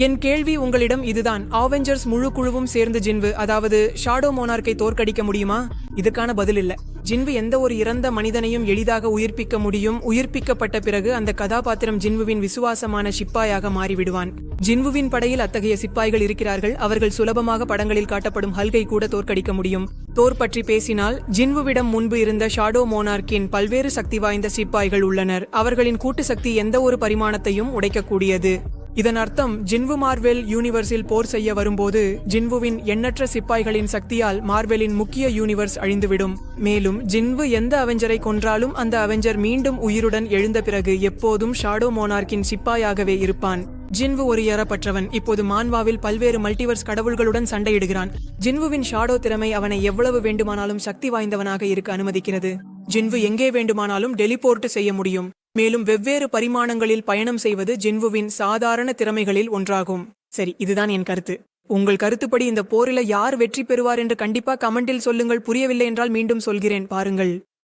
என் கேள்வி உங்களிடம் இதுதான். அவெஞ்சர்ஸ் முழு குழுவும் சேர்ந்து ஜின்வு, அதாவது ஷாடோ மோனார்க்கை தோற்கடிக்க முடியுமா? இதுக்கான பதில் இல்ல. ஜின்வு எந்த ஒரு இறந்த மனிதனையும் எளிதாக உயிர்ப்பிக்க முடியும். உயிர்ப்பிக்கப்பட்ட பிறகு அந்த கதாபாத்திரம் ஜின்வுவின் விசுவாசமான சிப்பாயாக மாறிவிடுவான். ஜின்வுவின் படையில் அத்தகைய சிப்பாய்கள் இருக்கிறார்கள். அவர்கள் சுலபமாக படங்களில் காட்டப்படும் ஹல்கை கூட தோற்கடிக்க முடியும். தோர் பற்றி பேசினால், ஜின்வுவிடம் முன்பு இருந்த ஷாடோ மோனார்க்கின் பல்வேறு சக்தி வாய்ந்த சிப்பாய்கள் உள்ளனர். அவர்களின் கூட்டு சக்தி எந்த ஒரு பரிமாணத்தையும் உடைக்கக்கூடியது. இதன் அர்த்தம், ஜின்வு மார்வெல் யூனிவர்ஸில் போர் செய்ய வரும்போது ஜின்வுவின் எண்ணற்ற சிப்பாய்களின் சக்தியால் மார்வெலின் முக்கிய யூனிவர்ஸ் அழிந்துவிடும். மேலும் ஜின்வு எந்த அவெஞ்சரை கொன்றாலும் அந்த அவெஞ்சர் மீண்டும் உயிருடன் எழுந்த பிறகு எப்போதும் ஷாடோ மோனார்க்கின் சிப்பாயாகவே இருப்பான். ஜின்வு ஒரு ஏறப்பட்டவன். இப்போது மான்வாவில் பல்வேறு மல்டிவர்ஸ் கடவுள்களுடன் சண்டையிடுகிறான். ஜின்வுவின் ஷாடோ திறமை அவனை எவ்வளவு வேண்டுமானாலும் சக்தி வாய்ந்தவனாக இருக்க அனுமதிக்கிறது. ஜின்வு எங்கே வேண்டுமானாலும் டெலிபோர்ட் செய்ய முடியும். மேலும் வெவ்வேறு பரிமாணங்களில் பயணம் செய்வது ஜின்வுவின் சாதாரண திறமைகளில் ஒன்றாகும். சரி, இதுதான் என் கருத்து. உங்கள் கருத்துப்படி இந்த போரில யார் வெற்றி பெறுவார் என்று கண்டிப்பா கமெண்டில் சொல்லுங்கள். புரியவில்லை என்றால் மீண்டும் சொல்கிறேன், பாருங்கள்.